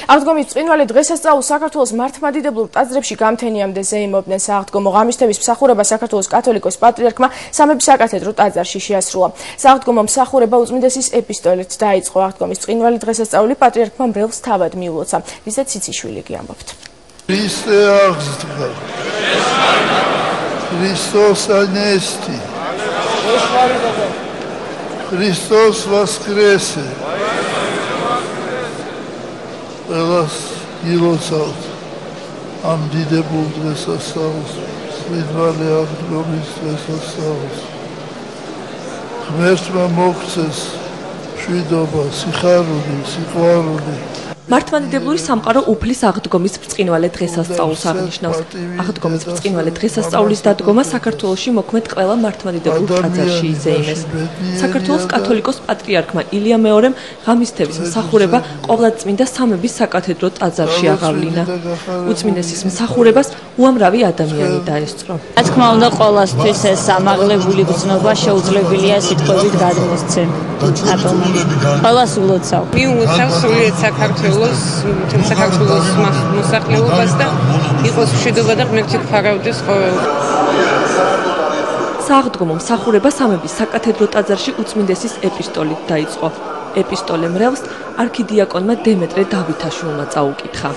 აღდგომის ბრწყინვალე დღესასწაულს საქართველოს მართლმადიდებლურ ტაძრებში გამთენიამდე ზეიმობდნენ. სააღდგომო ღამისთების მსახურება საქართველოს კათოლიკოს პატრიარქმა სამების საკათედრო ტაძარში შეასრულა. სააღდგომო მსახურება უწმინდესის ეპისტოლით დაიწყო. აღდგომის ბრწყინვალე დღესასწაული პატრიარქმა მრევლს თავად მიულოცა. იზა ციციშვილი გიამბობთ. Χριστέ აღსდგა. Христос анести. Христос воскресе. Ყველას ილოცავთ ამ დიდებულ დღესასწაულს, ბრწყინვალე აღდგომის დღესასწაულს. ღმერთმა მოგცეს მშვიდობა, სიხარული, სიყვარული. მართლმადიდებლური სამყარო უფლის აღდგომის ბრწყინვალე დღესასწაულს აღნიშნავს. აღდგომის ბრწყინვალე დღესასწაულის დადგომა საქართველოში მოქმედ ყველა მართლმადიდებლურ ტაძარში იზეიმეს. საქართველოს კათოლიკოს პატრიარქმა ილია მეორემ ღამისთების მსახურება ყოვლადწმინდა სამების საკათედრო ტაძარში აღავლინა. უწმინდესის მსახურებას უამრავი ადამიანი დაესწრო. რა თქმა უნდა, ყოველთვის ეს ამაღლებული გზნობა შეუძლებელია სიტყვებით გადმოსცემ. ყველას ულოცავ. მიულოცავ სულიერ საქართველოს მოსახლეობას და იყოს მშვიდობა და ღმერთი გფარავდეს ყოველს. სააღდგომო მსახურება სამების საკათედრო ტაძარში უწმინდესის ეპისტოლით დაიწყო. ეპისტოლე მრევლს არქიდიაკონმა დემეტრე დავითაშვილმა წაუკითხა.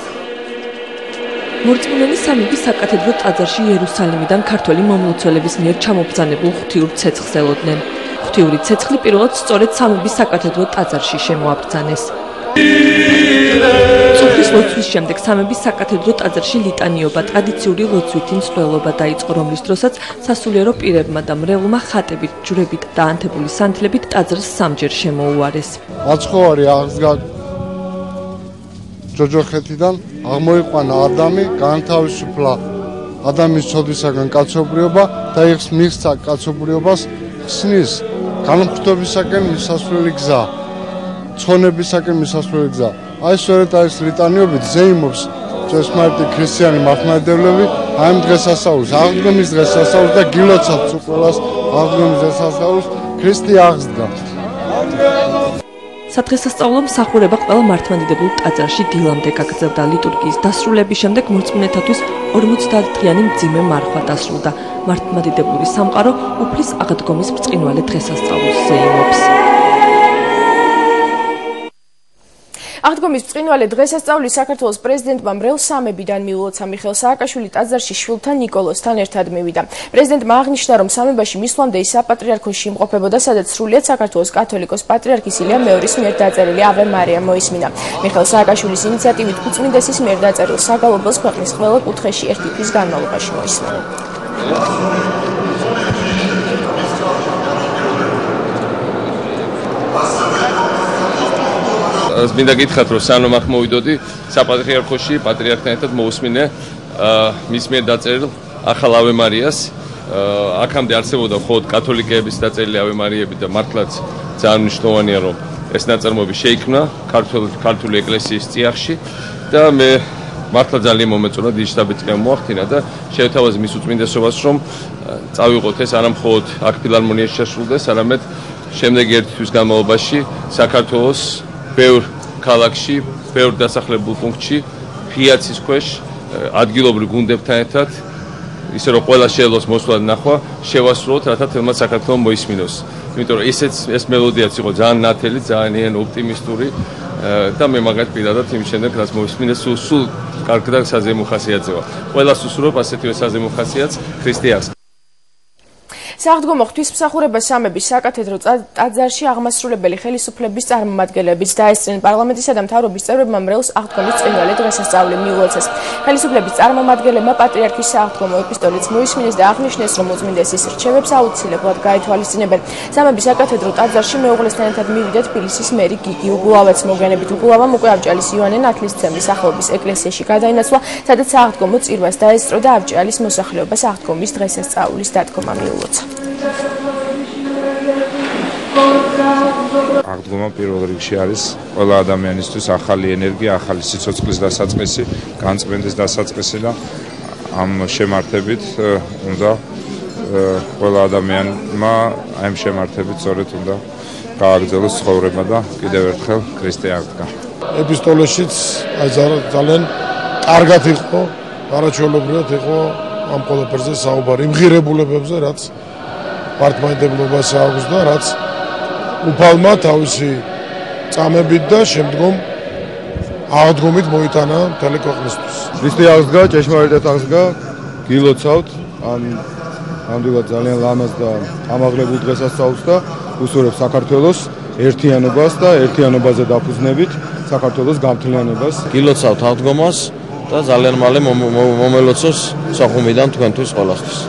მორწმუნენი სამების საკათედრო ტაძარში იერუსალიმიდან ქართველი მომლოცველების მიერ ჩამობრძანებულ ღვთიურ ცეცხლს ელოდნენ. ღვთიური ცეცხლი პირველად სწორედ სამების საკათედრო ტაძარში შემოაბრძანეს. სოფლის ლოცვის შემდეგ სამების საკათედრო ტაძარში ლიტანიობა, ტრადიციული ლოცვითი მსვლელობა დაიწყო, რომლის დროსაც სასულიერო პირებმა და მრევლმა ხატებით, ჯვრებით და ანთებული სანთლებით ტაძრს სამჯერ შემოუარეს. მაცხოვარი აღსდგა ჯოჯოხეთიდან, აღმოიყვანა ადამი, განთავისუფლა ადამიანის ცოდვისაგან კაცობრიობა და იღს მიღწა კაცობრიობას, ხსნის განმხრთობისაკენ მისასვლელი გზა. ცხონებისაკენ მისასვლელი გზა. აი სწორედ ეს ლიტანიობით ზეიმობს ჭეშმარიტი ქრისტიანი მართლმადიდებლები ამ დღესასწაულს, აღდგომის დღესასწაულს და გილოცავთ ყველას აღდგომის დღესასწაულს, ქრისტე აღსდგა. სადღესასწაულო მსახურება ყველა მართლმადიდებლურ ტაძარში დილამდე გაგრძელდა. ლიტურგიის დასრულების შემდეგ მორწმუნეთათვის 50-დღიანი მძიმე მარხვა დასრულდა. მართლმადიდებლური სამყარო უფლის აღდგომის ბრწყინვალე დღესასწაულს ზეიმობს. აღდგომის ბრწყინვალე დღესასწაული საქართველოს პრეზიდენტმა მრევლს სამებიდან მიულოცა. მიხეილ სააკაშვილი ტაძარში შვილთან ნიკოლოსთან ერთად მივიდა. პრეზიდენტმა აღნიშნა, რომ სამებაში მისვლამდე ის საპატრიარქოში იმყოფებოდა, სადაც სრულიად საქართველოს კათოლიკოს პატრიარქის ილია მეორის მიერ დაწერილი ავე მარია მოისმინა. მიხეილ სააკაშვილის ინიციატივით უწმინდესის მიერ დაწერილ საგალობელს ქვეყნის ყველა კუთხეში ერთი თვის განმავლობაში მოისმენა. მინდა გითხრათ, რომ სანამ აქ მოვიდოდი, საპატრიარქოში პატრიარქთან ერთად მოусმინე მის მიერ დაწერილ ახალ ავე მარიას. აქამდე არსებობდა მხოლოდ კათოლიკეების დაწერილი ავე მარიები და მართლაც ძალიან მნიშვნელოვანია, რომ ეს ნაწარმოები შეიქმნა ქართული ეკლესიის წიაღში და მე მართლა ძალიან მომეწონა, დიდი შთაბეჭდილება მოახდინა და შევთავაზე მის უწმინდესობას, რომ წავიღოთ ეს არა მხოლოდ აქ ფილარმონიაში შესრულდეს, არამედ შემდეგი ერთი თვის განმავლობაში საქართველოს ბევრ ქალაქში, ბევრ დასახლებულ პუნქტში, ფიაცის ქვეშ, ადგილობრივ გუნდებთან ერთად, ისე რომ ყველა შეელოს მოსვლა და ნახვა, შევასრულოთ, რათა თელმა საქართველომ მოისმინოს. იმიტომ რომ ეს მელოდიაც იყო ძალიან ნათელი, ძალიან ოპტიმისტური და მე მაგათ პირადად იმ შემდეგ რაც მოისმინეს, სულ კარგ და საზეიმო ხასიათზეა. ყველას უსურვებ ასეთივე საზეიმო ხასიათს ქრისტე აღსდგა. სააღდგომო ღვთისმსახურებას სამების საკათედრო ტაძარში აღმასრულებელი ხელისუფლების წარმომადგენლებიც დაესწრნენ. პარლამენტისა და მთავრობის წევრებმა მრევლს აღდგომის ბრწყინვალე დღესასწაული მიულოცეს. ხელისუფლების წარმომადგენლებმა პატრიარქის სააღდგომო ეპისტოლიც მოისმინეს და აღნიშნეს, რომ უწმინდესის რჩევებს აუცილებლად გაეთვალისწინებენ. სამების საკათედრო ტაძარში მეუღლესთან ერთად მივიდა თბილისის მერი გიგი უგულავაც. მოგვიანებით უგულავამ უკვე ავჭალის იოანე ნათლისმცემლის სახელობის ეკლესიაში გადაინაცვლა, სადაც სააღდგომო წირვას დაესწრო და ავჭალის მოსახლეობას აღდგომის დღესასწაულის დადგომა მიულოცა. აღდგომა პირველ რიგში არის ყველა ადამიანისთვის ახალი ენერგია, ახალი სიცოცხლის დასაწყისი, განწმენდის დასაწყისი და ამ შემართებით უნდა ყველა ადამიანმა ამ შემართებით სწორედ უნდა გააგრძელოს ცხოვრება და კიდევ ერთხელ ქრისტე აღდგა. ეპისტოლეშიც აი ძალიან კარგად იყო, არაჩვეულებრივად იყო ამ ყველაფერზე საუბარი, იმ ღირებულებებზე, რაც მართლმადიდებლობას აქვს და რაც უფალმა თავისი წამებით და შემდგომ აღდგომით მოიტანა მთელი ქვეყნისთვის. ქრისტე აღსდგა, ჭეშმარიტად აღსდგა, გილოცავთ ამდენად ძალიან ლამაზ და ამაღლებულ დღესასწაულს და უსურვებ საქართველოს ერთიანობას და ერთიანობაზე დაფუძნებით საქართველოს გამთლიანებას. გილოცავთ აღდგომას და ძალიან მალე მომელოცოს სახუმიდან თქვენთვის ყველასთვის.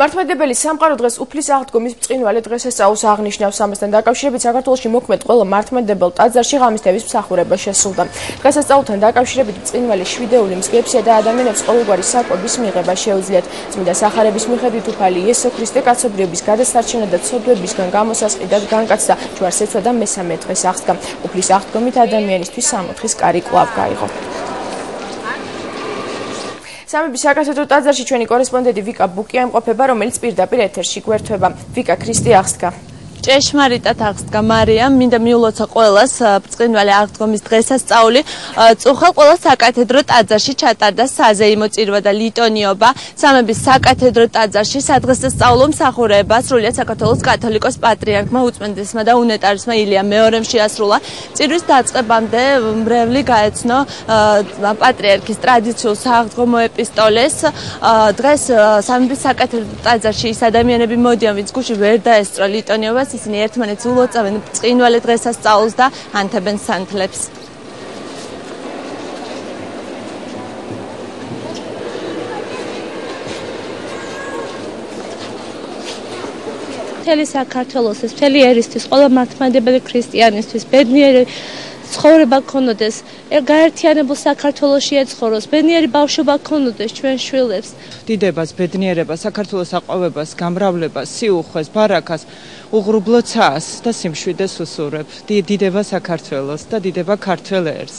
მართლმადიდებელი სამყარო დღეს უფლის აღდგომის ბრწყინვალე დღესასწაულს აღნიშნავს. ამასთან დაკავშირებით საქართველოში მოქმედ ყველა მართლმადიდებელ ტაძარში ღამისთების მსახურება შესრულდა. დღესასწაულთან დაკავშირებით ბრწყინვალე შვიდეული მსგებსია და ადამიანებს ყოველგვარი საკვების მიღება შეუძლიათ. წმინდა სახარების მიხედვით უფალი იესო ქრისტე კაცობრიობის გადასარჩენად და ცოდვებისგან გამოსასყიდად განკაცდა, ჯვარს ეცვა და მესამე დღეს აღსდგა. უფლის აღდგომით ადამიანისთვის სამოთხის კარი კვლავ გაიღო. სამების საკათედრო ტაძარში ჩვენი კორესპონდენტი ვიკა ბუკია იმყოფება, რომელიც პირდაპირ ეთერში გვერდება. ვიკა, ქრისტე აღსდგა. ჭეშმარიტად აღსდგა მარიამ, მინდა მიულოცა ყველას ბრწყინვალე აღდგომის დღესასწაული. წუხელ ყველა საკათედრო ტაძარში ჩატარდა საზეიმო წირვა და ლიტონიობა. სამების საკათედრო ტაძარში სადღესასწაულო მსახურება სრულიად საქართველოს კათოლიკოს პატრიარქმა უწმენდესმა და უნეტარესმა ილია მეორემ შეასრულა. წირვის დაწყებამდე მრევლი გაეცნო პატრიარქის ტრადიციულ სააღდგომო ეპისტოლეს. დღეს სამების საკათედრო ტაძარში ის ადამიანები მოდიან, ვინც გუშინ ვერ დაესწრო ლიტონიობას, ისინი ერთმანეთს ულოცავენ ბრწყინვალე დღესასწაულს და ანთებენ სანთლებს. მთელი საქართველოსთვის, მთელი ერისთვის, ყველა მართლმადიდებელი ქრისტიანისთვის ბედნიერი ცხოვრება გქონოდეს, გაერთიანებულ საქართველოში ეცხოვროს, ბედნიერი ბავშვობა გქონოდეს ჩვენ შვილებს. დიდებას, ბედნიერებას, საქართველოს აყვავებას, გამრავლებას, სიუხვეს, ბარაქას, უღრუბლოცას და სიმშვიდეს უსურვებ. დიდება საქართველოს და დიდება ქართველ ერს.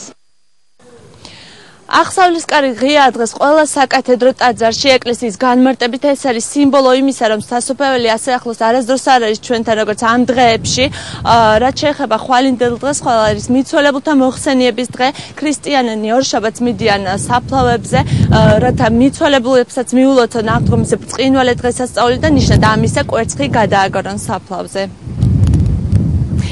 აღსავლისკარი ღია დღეს ყველა საკათედრო ტაძარში ეკლესიის განმარტებით ეს არის სიმბოლო იმისა, რომ სასუფეველი ასე ახლოს არასდროს არ არის ჩვენთან როგორც ამ დღეებში. რაც შეეხება ხვალინდელ დღეს, ყველა არის მიცვალებულთა მოხსენიების დღე. ქრისტიანები ორშაბათს მიდიან საფლავებზე, რათა მიცვალებულებსაც მიულოცონ აღდგომის ბრწყინვალე დღესასწაული და ნიშნად ამისა კვერცხი გადააგარონ საფლავზე.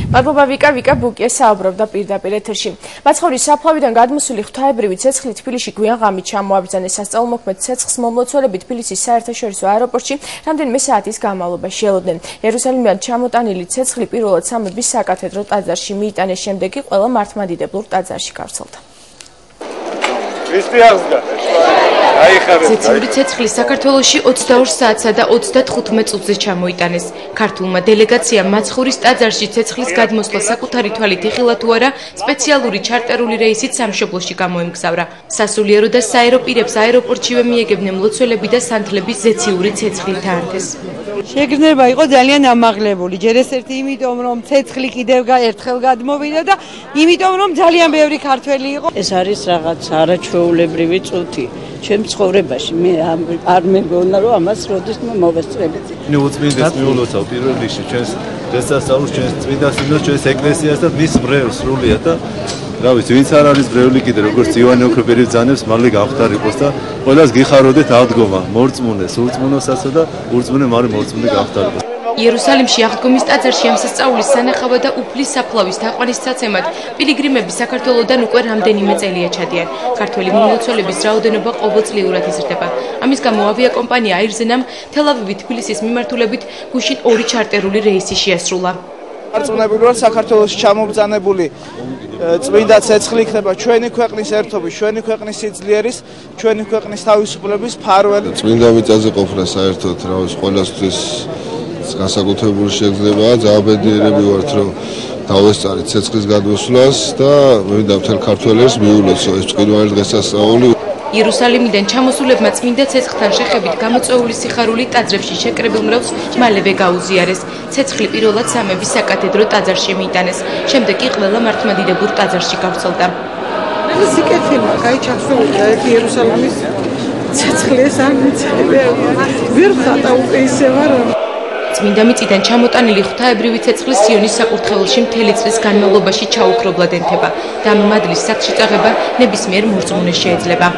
მადლობა ვიკა ბუკია საუბრობდა პირდაპირ ეთერში. მაცხოვრის საფლავიდან გადმოსული ღვთაებრივი ცეცხლი თბილისში გვიან ღამით ჩამოაბრძანეს. სასწაულმოქმედ ცეცხლს მომლოცველები თბილისის საერთაშორისო აეროპორტში რამდენიმე საათის განმავლობაში ელოდნენ. იერუსალიმიდან ჩამოტანილი ცეცხლი პირველად სამების საკათედრო ტაძარში მიიტანეს, შემდეგ კი ყველა მართლმადიდებლურ ტაძარში გავრცელდა. ქრისტე აღსდგა. ცეცხლური ცეცხლი საქართველოში 22 საათსა და 35 წუთზე ჩამოიტანეს. ქართულმა დელეგაციამ მაცხოვრის ტაძარში ცეცხლის გადმოსვლა საკუთარი თვალით იხილა თუ არა, სპეციალური ჩარტერული რეისით სამშობლოში გამოემგზავრა. სასულიერო და საერო პირებს აეროპორტშივე მიეგებდნენ მლოცველები და სანთლების ზეციური ცეცხლით აართეს. შეგრძნება იყო ძალიან ამაღლებული. ჯერ ეს ერთი იმიტომ, რომ ცეცხლი კიდევ ერთხელ გადმოვიდა და იმიტომ, რომ ძალიან ბევრი ქართველი იყო. ეს არის რაღაც არაჩვეულებრივი წუთი. ჩემ ცხოვრებაში მე არ მეგონა რომ ამას როდესმე მოვესწრებით. უწმინდეს მიულოცავ პირველ რიგში ჩვენს დღესასწაულს, ჩვენს წმინდა სინოდს, ჩვენს ეკლესიას და მის ბრევლს სრულიად და რა ვიცი, ვინც არ არის ბრეული კიდე როგორც ივანე ოქროპერი ბრძანებს, მალე გავხდარიყოს და ყველას გიხაროდეთ აღდგომა, მორწმუნე, სულწმუნოსასა და ურწმუნე მალე მორწმუნე გავხდარიყოს. იერუსალიმში აღდგომის ტაძარში ამ სასწაულის სანახავად და უფლის საფლავის თაყვანისცემად პილიგრიმები საქართველოდან უკვე რამდენიმე წელია ჩადიან. ქართველი მიმლოცველების რაოდენობა ყოველწლიურად იზრდება. ამის გამო ავიაკომპანია აირზენამ თელ-ავივი თბილისის მიმართულებით გუშინ 2 ჩარტერული რეისი შეასრულა. არწმუნებულად საქართველოში ჩამობრძანებული წმინდა ცეცხლი იქნება ჩვენი ქვეყნის ერთობის, ჩვენი ქვეყნის სიძლიერის, ჩვენი ქვეყნის თავისუფლების ფარველი. წმინდა მიწაზე ყოფნა საერთოდ რა ვიცი ყველასთვის განსაკუთრებული შეგრძნება, ძაბედიერები ვართ რომ დავესწარით ცეცხლის გადმოსვლას და მინდა მთელ ქართველებს მიულოცო ეს ბრწყინვალე დღესასწაული. იერუსალიმიდან ჩამოსულებმა წმინდა ცეცხლთან შეხებით გამოწვეული სიხარული ტაძრებში შეკრებილ მრევლს მალევე გაუზიარეს. ცეცხლი პირველად სამების საკათედრო ტაძარში მიიტანეს, შემდეგ კი ყველა მართლმადიდებლურ ტაძარში გავრცელდა. სიკეთილმა გაიჩახშულდა ეს იერუსალიმის ცეცხლის ამიცები. ვერ ხატა უკვე ისე ვარ. წმინდა მიწიდან ჩამოტანილი ღვთაებრივი ცეცხლი სიონის საკურთხეველში მთელი წლის განმავლობაში ჩაუქრობლად ენთება და ამ მადლის სახლში წაღება ნებისმიერ მორწმუნეს შეეძლება.